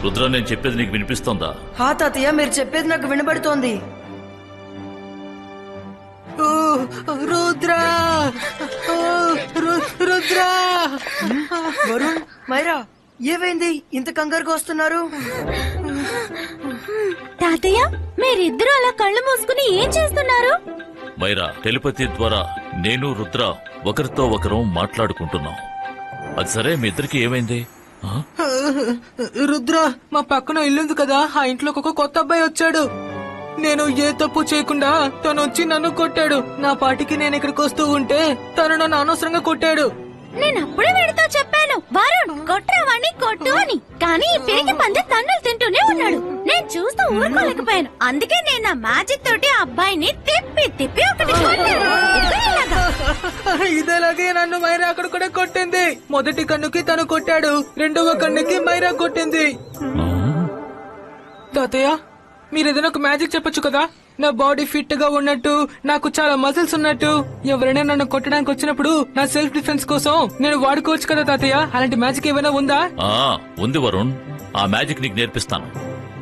రుద్ర, నేను చెప్పేది నీకు వినిపిస్తోందా? హా తాతయ్య, మీరు చెప్పేది నాకు వినబడుతోంది. రుద్ర, రుద్ర. వరుణ్, మైరా, ఏమైంది? ఇంత కంగారుగా వస్తున్నారు? తాతయ్య, మీరిద్దరూ అలా కళ్ళు మూసుకుని ఏం చేస్తున్నారు? మైరా, టెలిపతి ద్వారా నేను రుద్ర ఒకరితో ఒకరు మాట్లాడుకుంటున్నాం. అది సరే, మీ ఇద్దరికి ఏమైంది? రుద్ర, మా పక్కన ఇల్లుంది కదా, ఆ ఇంట్లోకి ఒక కొత్త అబ్బాయి వచ్చాడు. నేను ఏ తప్పు చేయకుండా తను వచ్చి నన్ను కొట్టాడు. నా పాటికి నేను ఇక్కడికి వస్తూ ఉంటే తను నన్ను అనవసరంగా కొట్టాడు. నేను అప్పుడే వీడితో చెప్పాను, వరుణ్ కొట్రావాణ్ణి కొట్టు అని. కానీ ఈ పిరికి పంది తన్నులు తింటూనే ఉన్నాడు. నేను చూస్తూ ఊరుకోలేకపోయాను. అందుకే నేను నా మ్యాజిక్ తోటి ఆ అబ్బాయిని తిప్పి తిప్పి ఒకటి కొట్టాను. ఇదేలాగే నన్ను మైరా అక్కడ కూడా కొట్టింది. మొదటి కన్నుకి తను కొట్టాడు, రెండవ కన్నుకి మైరా కొట్టింది. తాతయ్య, మీరు ఏదైనా ఒక మ్యాజిక్ చెప్పొచ్చు కదా. నా బాడీ ఫిట్ గా ఉన్నట్టు, నాకు చాలా మజిల్స్ ఉన్నట్టు. ఎవరైనా నన్ను కొట్టడానికి వచ్చినప్పుడు నా సెల్ఫ్ డిఫెన్స్ కోసం నేను వాడుకోవచ్చు కదా తాతయ్య. అలాంటి మ్యాజిక్ ఏమైనా ఉందా? ఉంది వరుణ్, ఆ మ్యాజిక్ నీకు నేర్పిస్తాను.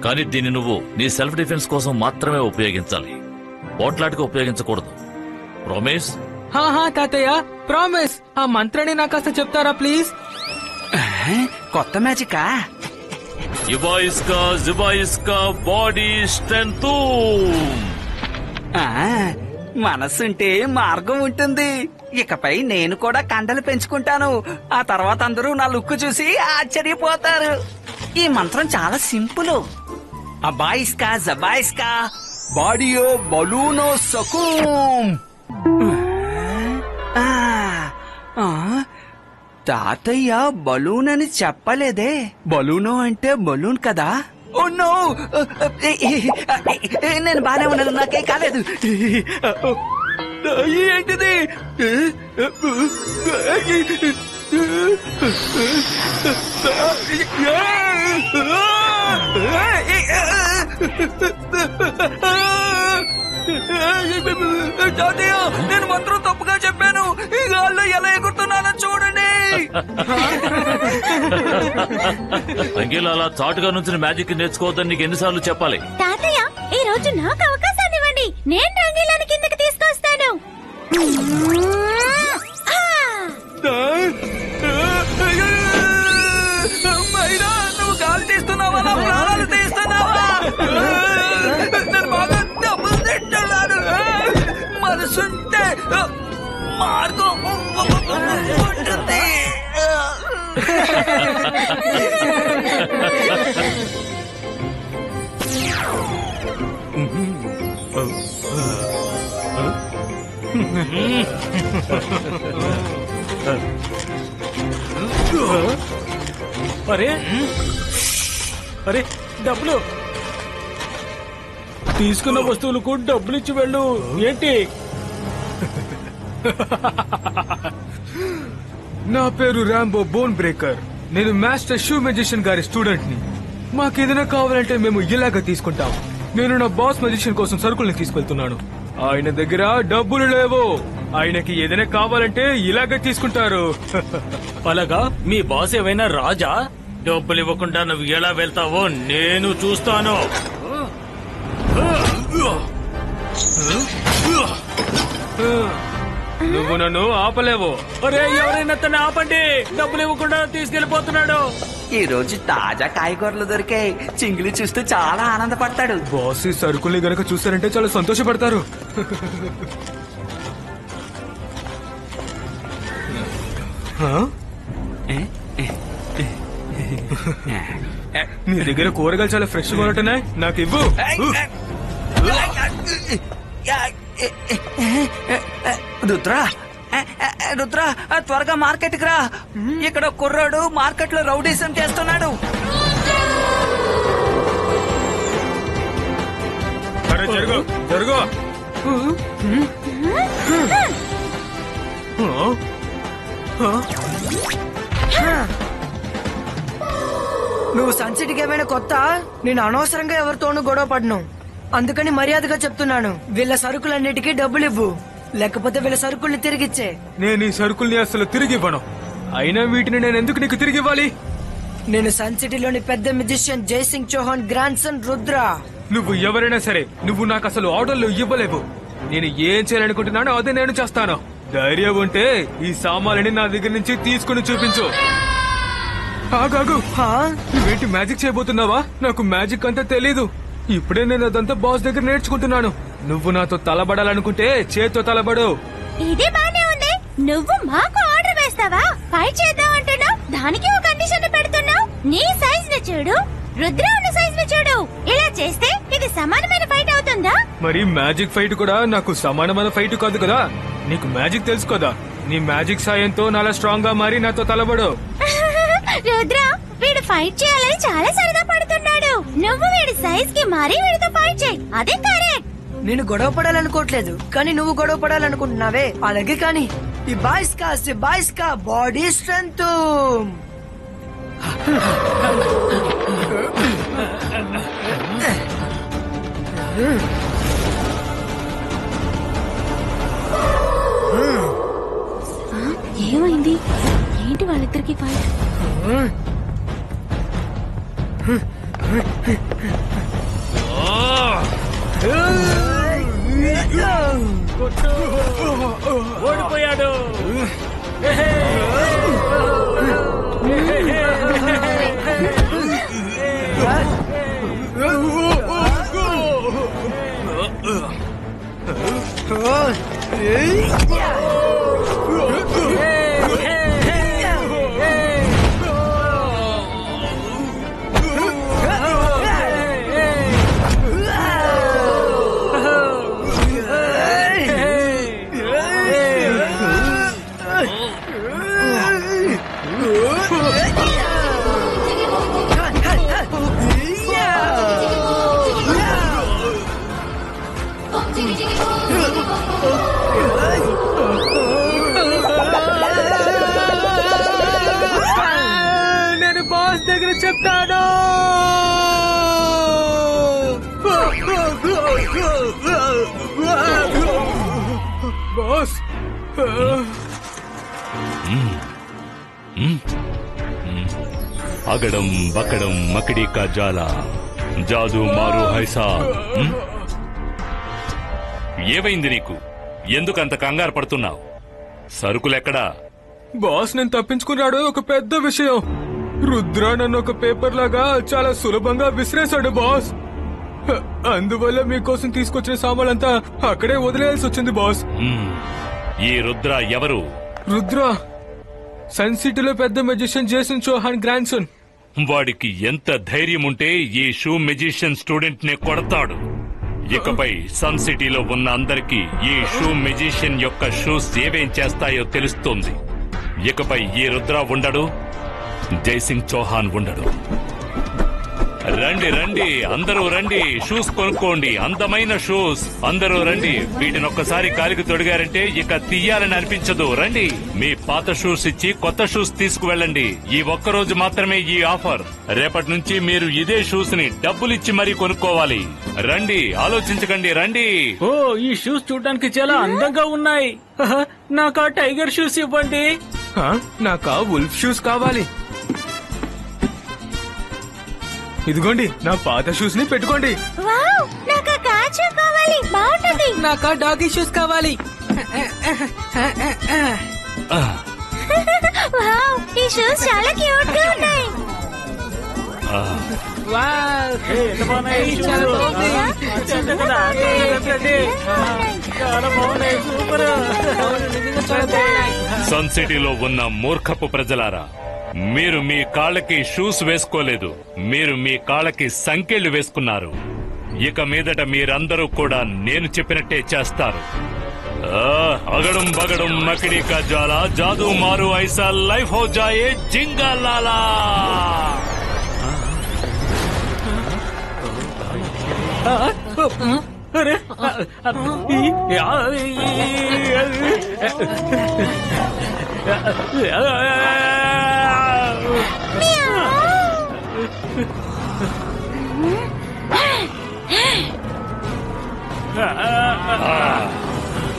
కానీ దీన్ని నువ్వు నీ సెల్ఫ్ డిఫెన్స్ కోసం మాత్రమే ఉపయోగించాలి. పోట్లాటగా ఉపయోగించకూడదు. ప్రామిస్? తాతయ్య, ప్రామిస్. ఆ మంత్రాన్ని నాకు కాస్త చెప్తారా ప్లీజ్? కొత్త మ్యాజికా? ఇబాయిస్కా బాడీ స్ట్రెంత్. మనసుంటే మార్గం ఉంటుంది. ఇకపై నేను కూడా కండలు పెంచుకుంటాను. ఆ తర్వాత అందరూ నా లుక్ చూసి ఆశ్చర్యపోతారు. ఈ మంత్రం చాలా సింపుల్. అబాయిస్కా జబాయిస్కా బాడియో బలూనో సకూం. తాతయ్య బలూన్ అని చెప్పలేదే. బలూను అంటే బలూన్ కదా. ఓ నో, నేను బానే ఉన్నాను, నాకేం కాలేదు. ఏంటిది? నేను మంత్రం తప్పుగా చెప్పాను. ఈ గాల్లో ఎలా ఎగురుతున్నానో చూడండి. రంగీలా, అలా చాటుగా నుంచి మ్యాజిక్ నేర్చుకోవద్దని నీకు ఎన్నిసార్లు చెప్పాలి? తాతయ్య, ఈ రోజు నాకు అవకాశాన్ని ఇవ్వండి. నేను రంగీలాని కిందకి తీసుకొస్తాను. మైనా, నువ్వు గాలి తీస్తున్నావా? నా ప్రాణాలు తీస్తున్నావా? నేను బాగా డబ్బులు తింటున్నాను. మనసుంటే మార్గం ఉంటుంది. అరే, డబ్బులు తీసుకున్న వస్తువులకు డబ్బులు ఇచ్చి వెళ్ళు. ఏంటి? నా పేరు రాంబో బోన్ బ్రేకర్. నేను మాస్టర్ షూ మెజిషియన్ గారి స్టూడెంట్ ని. మాకేదైనా కావాలంటే మేము ఇలాగ తీసుకుంటాం. నేను నా బాస్ మెజిషియన్ కోసం సరుకుల్ని తీసుకెళ్తున్నాను. ఆయన దగ్గర డబ్బులు లేవు. ఆయనకి ఏదైనా కావాలంటే ఇలాగే తీసుకుంటారు. అలాగా? మీ బాస్ ఏమైనా రాజా? డబ్బులు ఇవ్వకుండా నువ్వు ఎలా వెళ్తావో నేను చూస్తాను. నువ్వు నన్ను ఆపలేవు. అరే, ఎవరైనా తను ఆపండి, డబ్బులు ఇవ్వకుండా తీసుకెళ్లిపోతున్నాడు. ఈ రోజు తాజా కాయగూరలు దొరికాయి. చింగిలి చూస్తూ చాలా ఆనందపడతాడు. బాస్ ఈ సరుకుల్ని గనక చూస్తారంటే చాలా సంతోషపడతారు. నీ దగ్గర కూరగాయలు చాలా ఫ్రెష్ గా ఉంటున్నాయి, నాకు ఇవ్వు. రుద్రా, రుద్రా, త్వరగా మార్కెట్ కి రా. ఇక్కడ కుర్రాడు మార్కెట్ లో రౌడీసం చేస్తున్నాడు. జరుగు జరుగు. నువ్వు సన్సిటీకి ఏమైనా కొత్త? నేను అనవసరంగా ఎవరితోనూ గొడవ పడను. అందుకని మర్యాదగా చెప్తున్నాను, వీళ్ళ సరుకులన్నిటికీ డబ్బులు ఇవ్వు, లేకపోతే వీళ్ళ సరుకుల్ని తిరిగిచ్చే. నేను ఈ సరుకుల్ని అసలు తిరిగి ఇవ్వను. అయినా వీటిని నేను ఎందుకు నీకు తిరిగి ఇవ్వాలి? నేను సన్ సిటీలోని పెద్ద musician Jaisingh Chauhan grandson Rudra. నువ్వు ఎవరైనా సరే నువ్వు నాకు అసలు ఆర్డర్లు ఇవ్వలేవు. నేను ఏం చేయాలనుకుంటున్నానో అదే నేను చేస్తాను. ధైర్యం ఉంటే ఈ సామాన్లని నా దగ్గర నుంచి తీసుకుని చూపించు. ఆగాగు, హా? నువ్వేంటి మ్యాజిక్ చేయబోతున్నావా? నాకు మ్యాజిక్ అంతా తెలీదు. ఇప్పుడే నేను అదంతా బాస్ దగ్గర నేర్చుకుంటున్నాను. నువ్వు నాతో తలబడాలనుకుంటే చేత్తో తలబడు. ఇది బానే ఉంది. నువ్వు మాకు ఆర్డర్ వేస్తావా? ఫైట్ చేద్దాం అంటున్నావు, దానికి ఒక కండిషన్ పెడుతున్నావు. నీ సైజ్ ని చూడు, రుద్ర ఉన్న సైజ్ ని చూడు. ఇలా చేస్తే ఇది సమానమైన ఫైట్ అవుతుందా? మరి మ్యాజిక్ ఫైట్ కూడా నాకు సమానమైన ఫైట్ కాదు కదా. నీకు మ్యాజిక్ తెలుసు కదా. నీ మ్యాజిక్ సాయంతో నాలా స్ట్రాంగ్ గా మారి నాతో తలబడు. రుద్ర, వీడు ఫైట్ చేయాలని చాలా సరదా పడుతున్నాడు. నువ్వు వీడి సైజ్ కి మారి వీడితో ఫైట్ చేయి. అదే కరెక్ట్. నేను గొడవ పడాలనుకోవట్లేదు, కానీ నువ్వు గొడవ పడాలనుకుంటున్నావే. అలాగే కానీ ఈ బాయ్స్ కా బాడీ స్ట్రెంత్. ఏమైంది? ఏంటి వాళ్ళిద్దరికి ఫైట్? ఓడిపోయాడు. నేను బాస్ దగ్గర చెప్తాను. బాస్, అగడం బకడం మకిడి కా జాలా జాదు మారు హైసా. ఏమైంది నీకు? ఎందుకంత కంగారు పడుతున్నావు? సరుకులెక్కడా? బాస్ నేను తప్పించుకున్నాడు ఒక పెద్ద విషయం. రుద్ర నన్ను ఒక పేపర్ లాగా చాలా సులభంగా విసిరేశాడు బాస్. అందువల్ల మీకోసం తీసుకొచ్చిన సామాన్లంతా అక్కడే వదిలేయాల్సి వచ్చింది బాస్. ఈ రుద్ర ఎవరు? రుద్ర సన్ సిటీలో పెద్ద magician Jaisingh Chauhan grandson. వాడికి ఎంత ధైర్యం ఉంటే ఈ షూ మెజిషియన్ స్టూడెంట్ ని కొడతాడు. ఇకపై సన్ సిటీలో ఉన్న అందరికీ ఈ షూ మెజిషియన్ యొక్క షూస్ ఏవేం చేస్తాయో తెలుస్తుంది. ఇకపై ఈ రుద్ర ఉండడు, జైసింగ్ చౌహాన్ ఉండడు. రండి రండి, అందరూ రండి, షూస్ కొనుక్కోండి, అందమైన షూస్. అందరూ రండి. వీటిని ఒక్కసారి కాలికి తొడిగారంటే ఇక తీయాలని అనిపించదు. రండి, మీ పాత షూస్ ఇచ్చి కొత్త షూస్ తీసుకువెళ్ళండి. ఈ ఒక్కరోజు మాత్రమే ఈ ఆఫర్. రేపటి నుంచి మీరు ఇదే షూస్ ని డబ్బులిచ్చి మరీ కొనుక్కోవాలి. రండి, ఆలోచించకండి, రండి. ఓ, ఈ షూస్ చూడడానికి చాలా అందంగా ఉన్నాయి. నాకు ఆ టైగర్ షూస్ ఇవ్వండి. నాకా వుల్ఫ్ షూస్ కావాలి. ఇదిగోండి నా పాత షూస్ ని పెట్టుకోండి. వావ్, నాకు కాచు కావాలి, బాగుంటుంది. నాకా డాగీ షూస్ కావాలి. వావ్, ఈ షూస్ చాలా క్యూట్ గా ఉన్నాయి. ఎంత బాగున్నాయి ఈ షూస్. అంతే కదా? చాలా బాగున్నాయి, సూపర్. సన్ సిటీలో ఉన్న మూర్ఖపు ప్రజలారా, మీరు మీ కాళ్ళకి షూస్ వేసుకోలేదు, మీరు మీ కాళ్ళకి సంకెళ్లు వేసుకున్నారు. ఇక మీదట మీరందరూ కూడా నేను చెప్పినట్టే చేస్తారు. అగడం బగడం మకిడి కా జాలా జాదు మారు ఐసా లైఫ్ హో జాయే జింగా లాలా. అరే,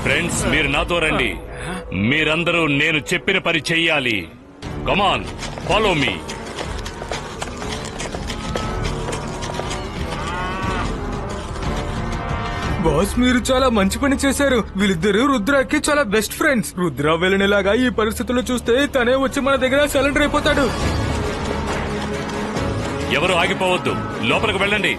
ఫ్రెండ్స్, మీరు నాతో రండి. మీరందరూ నేను చెప్పిన పని చెయ్యాలి. కమాన్, ఫాలో మీ. బాస్ మీరు చాలా మంచి పని చేశారు. వీళ్ళిద్దరు రుద్రాకి చాలా బెస్ట్ ఫ్రెండ్స్. రుద్ర వెళ్ళనేలాగా ఈ పరిస్థితుల్లో చూస్తే తనే వచ్చి మన దగ్గర సరెండర్ అయిపోతాడు. ఎవరు ఆగిపోవద్దు, లోపలికి వెళ్ళండి.